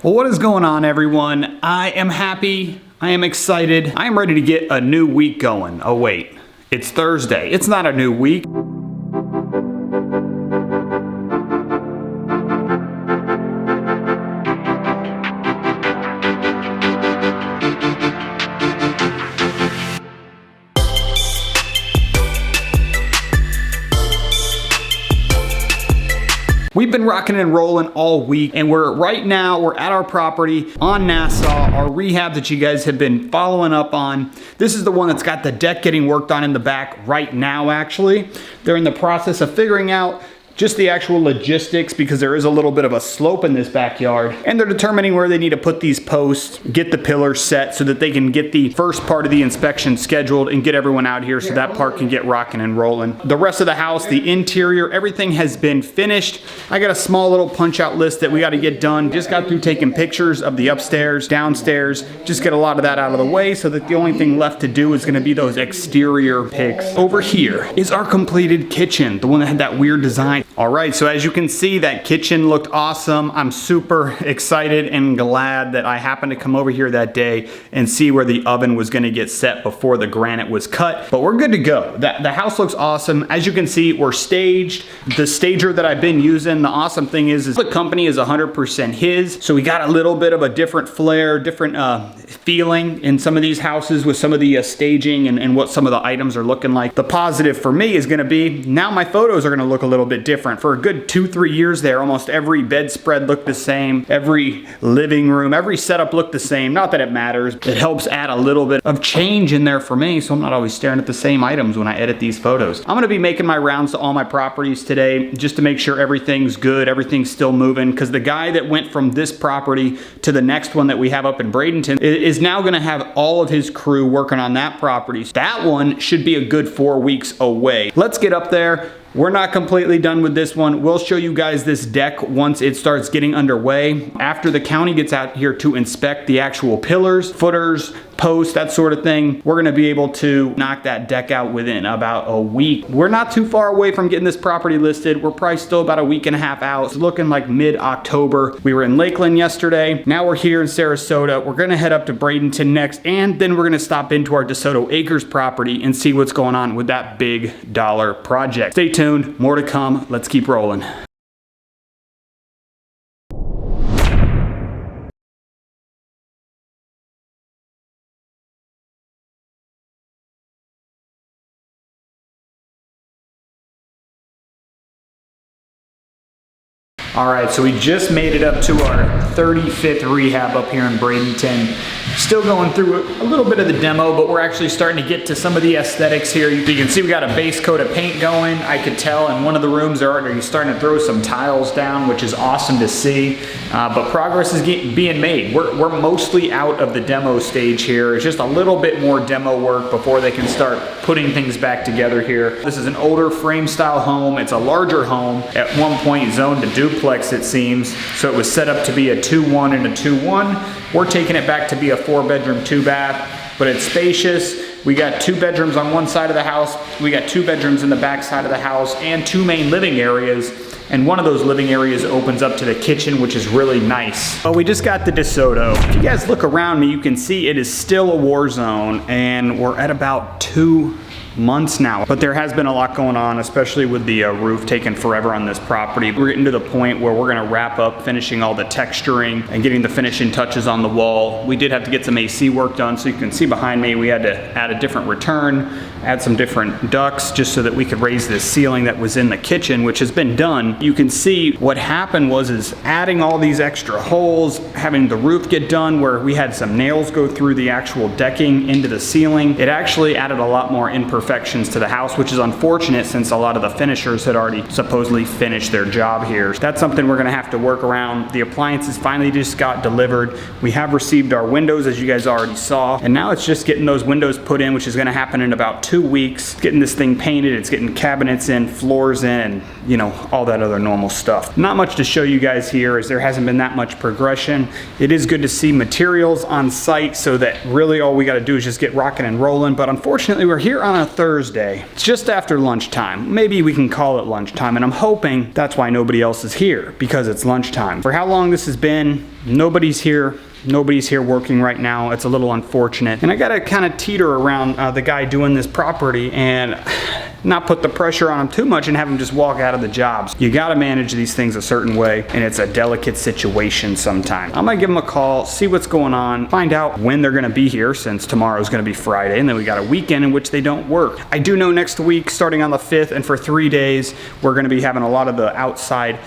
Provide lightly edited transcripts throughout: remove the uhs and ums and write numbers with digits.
Well, what is going on, everyone? I am happy. I am excited. I am ready to get a new week going. Oh, wait. It's Thursday. It's not a new week. We've been rocking and rolling all week, and right now we're at our property on Nassau, our rehab that you guys have been following up on. This is the one that's got the deck getting worked on in the back right now, actually. They're in the process of figuring out just the actual logistics because there is a little bit of a slope in this backyard, and they're determining where they need to put these posts, get the pillars set so that they can get the first part of the inspection scheduled and get everyone out here so that part can get rocking and rolling. The rest of the house, the interior, everything has been finished. I got a small little punch out list that we got to get done. Just got through taking pictures of the upstairs, downstairs, just get a lot of that out of the way so that the only thing left to do is going to be those exterior pics. Over here is our completed kitchen, the one that had that weird design. All right, so as you can see, that kitchen looked awesome. I'm super excited and glad that I happened to come over here that day and see where the oven was gonna get set before the granite was cut, but we're good to go. The house looks awesome. As you can see, we're staged. The stager that I've been using, the awesome thing is the company is 100% his, so we got a little bit of a different flair, different feeling in some of these houses with some of the staging and what some of the items are looking like. The positive for me is gonna be, now my photos are gonna look a little bit different. For a good 2-3 years there, almost every bedspread looked the same, every living room, every setup looked the same. Not that it matters, it helps add a little bit of change in there for me, so I'm not always staring at the same items when I edit these photos. I'm gonna be making my rounds to all my properties today just to make sure everything's good, everything's still moving, because the guy that went from this property to the next one that we have up in Bradenton is now gonna have all of his crew working on that property. That one should be a good 4 weeks away. Let's get up there. We're not completely done with this one. We'll show you guys this deck once it starts getting underway. After the county gets out here to inspect the actual pillars, footers, posts, that sort of thing, we're gonna be able to knock that deck out within about a week. We're not too far away from getting this property listed. We're probably still about a week and a half out. It's looking like mid-October. We were in Lakeland yesterday. Now we're here in Sarasota. We're gonna head up to Bradenton next, and then we're gonna stop into our DeSoto Acres property and see what's going on with that big dollar project. Stay tuned, more to come. Let's keep rolling. All right, so we just made it up to our 35th rehab up here in Bradenton. Still going through a little bit of the demo, but we're actually starting to get to some of the aesthetics here. You can see we got a base coat of paint going. I could tell in one of the rooms they're already starting to throw some tiles down, which is awesome to see. But progress is being made. We're mostly out of the demo stage here. It's just a little bit more demo work before they can start putting things back together here. This is an older frame style home. It's a larger home. At one point zoned to duplex, it seems. So it was set up to be a 2-1 and a 2-1. We're taking it back to be a 4-bedroom, 2-bath, but it's spacious. We got 2 bedrooms on one side of the house. We got 2 bedrooms in the back side of the house and 2 main living areas. And one of those living areas opens up to the kitchen, which is really nice. Well, we just got the DeSoto. If you guys look around me, you can see it is still a war zone, and we're at about 2 months now, but there has been a lot going on, especially with the roof taking forever on this property. We're getting to the point where we're gonna wrap up finishing all the texturing and getting the finishing touches on the wall. We did have to get some AC work done, so you can see behind me we had to add a different return, add some different ducts just so that we could raise this ceiling that was in the kitchen, which has been done. You can see what happened was adding all these extra holes, having the roof get done where we had some nails go through the actual decking into the ceiling. It actually added a lot more imperfections to the house, which is unfortunate since a lot of the finishers had already supposedly finished their job here. That's something we're gonna have to work around. The appliances finally just got delivered. We have received our windows, as you guys already saw, and now it's just getting those windows put in, which is gonna happen in about 2 weeks. Getting this thing painted, it's getting cabinets in, floors in, and you know, all that other normal stuff. Not much to show you guys here as there hasn't been that much progression. It is good to see materials on site so that really all we gotta do is just get rocking and rolling, but unfortunately we're here on a Thursday. It's just after lunchtime. Maybe we can call it lunchtime, and I'm hoping that's why nobody else is here, because it's lunchtime. For how long this has been, nobody's here. Nobody's here working right now. It's a little unfortunate. And I gotta kind of teeter around the guy doing this property and not put the pressure on him too much and have him just walk out of the jobs. You gotta manage these things a certain way, and it's a delicate situation sometimes. I'm gonna give him a call, see what's going on, find out when they're gonna be here, since tomorrow's gonna be Friday, and then we got a weekend in which they don't work. I do know next week, starting on the 5th, and for 3 days, we're gonna be having a lot of the outside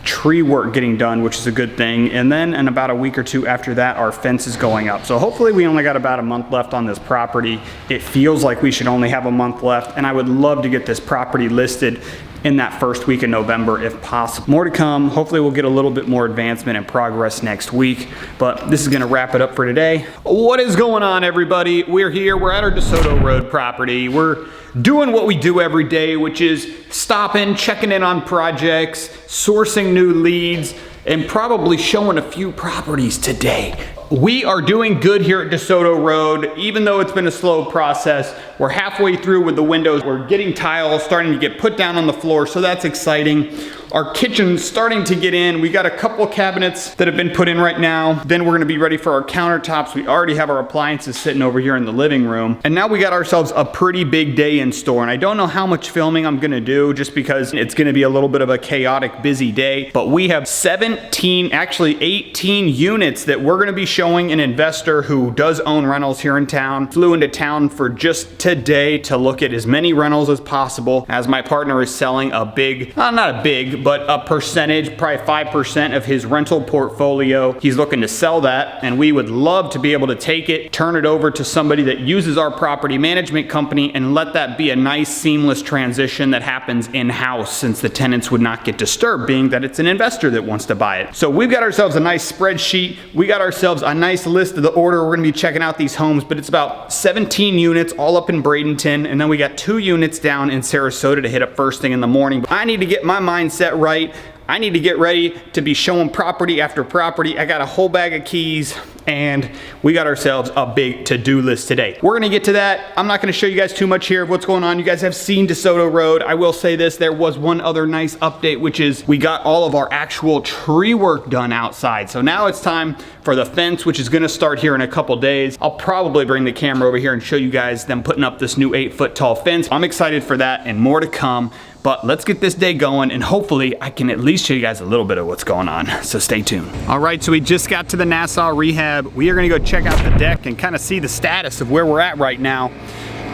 tree work getting done, which is a good thing. And then in about a week or two after that, our fence is going up. So hopefully we only got about a month left on this property. It feels like we should only have a month left, and I would love to get this property listed in that first week of November if possible. More to come. Hopefully we'll get a little bit more advancement and progress next week, but this is gonna wrap it up for today. What is going on, everybody? We're here, we're at our DeSoto Road property. We're doing what we do every day, which is stopping, checking in on projects, sourcing new leads, and probably showing a few properties today. We are doing good here at DeSoto Road, even though it's been a slow process. We're halfway through with the windows. We're getting tiles starting to get put down on the floor, so that's exciting. Our kitchen's starting to get in. We got a couple cabinets that have been put in right now. Then we're gonna be ready for our countertops. We already have our appliances sitting over here in the living room. And now we got ourselves a pretty big day in store. And I don't know how much filming I'm gonna do, just because it's gonna be a little bit of a chaotic, busy day. But we have 17, actually 18 units that we're gonna be showing an investor who does own rentals here in town. Flew into town for just today to look at as many rentals as possible, as my partner is selling a big, not a big, but a percentage, probably 5% of his rental portfolio. He's looking to sell that, and we would love to be able to take it, turn it over to somebody that uses our property management company, and let that be a nice seamless transition that happens in-house, since the tenants would not get disturbed, being that it's an investor that wants to buy it. So we've got ourselves a nice spreadsheet. We got ourselves a nice list of the order. We're gonna be checking out these homes, but it's about 17 units all up in Bradenton, and then we got 2 units down in Sarasota to hit up first thing in the morning. I need to get my mindset right. I need to get ready to be showing property after property. I got a whole bag of keys, and we got ourselves a big to-do list today. We're gonna get to that. I'm not gonna show you guys too much here of what's going on. You guys have seen DeSoto Road. I will say this, there was one other nice update, which is we got all of our actual tree work done outside. So now it's time for the fence, which is gonna start here in a couple days. I'll probably bring the camera over here and show you guys them putting up this new 8-foot tall fence. I'm excited for that, and more to come. But let's get this day going, and hopefully I can at least show you guys a little bit of what's going on. So stay tuned. All right, so we just got to the Nassau Rehab. We are gonna go check out the deck and kind of see the status of where we're at right now.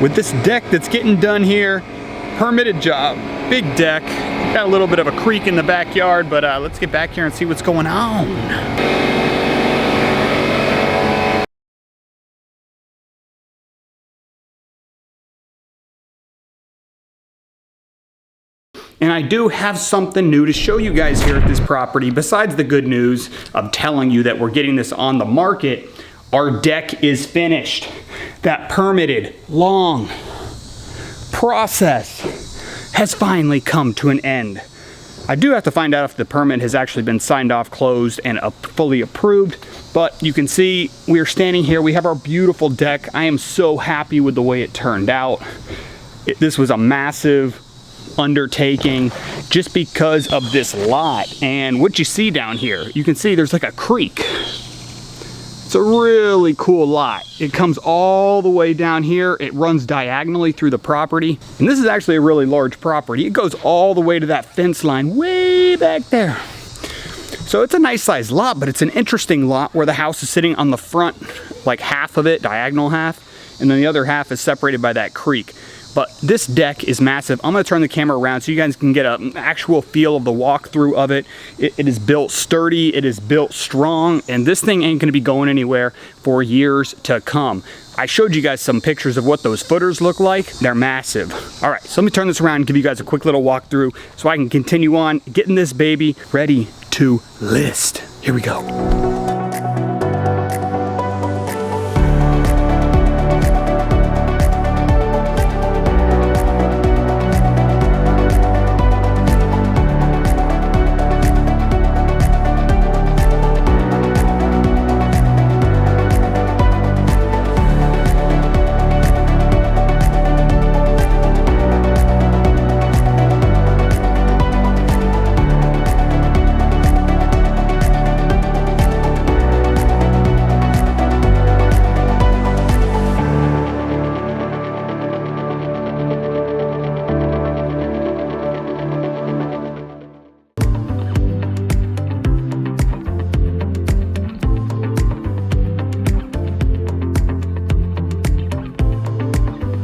With this deck that's getting done here, permitted job, big deck. Got a little bit of a creek in the backyard, but let's get back here and see what's going on. And I do have something new to show you guys here at this property. Besides the good news of telling you that we're getting this on the market, our deck is finished. That permitted, long process has finally come to an end. I do have to find out if the permit has actually been signed off, closed, and fully approved. But you can see we are standing here. We have our beautiful deck. I am so happy with the way it turned out. This was a massive undertaking just because of this lot. And what you see down here, you can see there's like a creek. It's a really cool lot. It comes all the way down here. It runs diagonally through the property. And this is actually a really large property. It goes all the way to that fence line way back there. So it's a nice sized lot, but it's an interesting lot where the house is sitting on the front, like half of it, diagonal half, and then the other half is separated by that creek. But this deck is massive. I'm gonna turn the camera around so you guys can get an actual feel of the walkthrough of it. It is built sturdy, it is built strong, and this thing ain't gonna be going anywhere for years to come. I showed you guys some pictures of what those footers look like. They're massive. All right, so let me turn this around and give you guys a quick little walkthrough so I can continue on getting this baby ready to list. Here we go.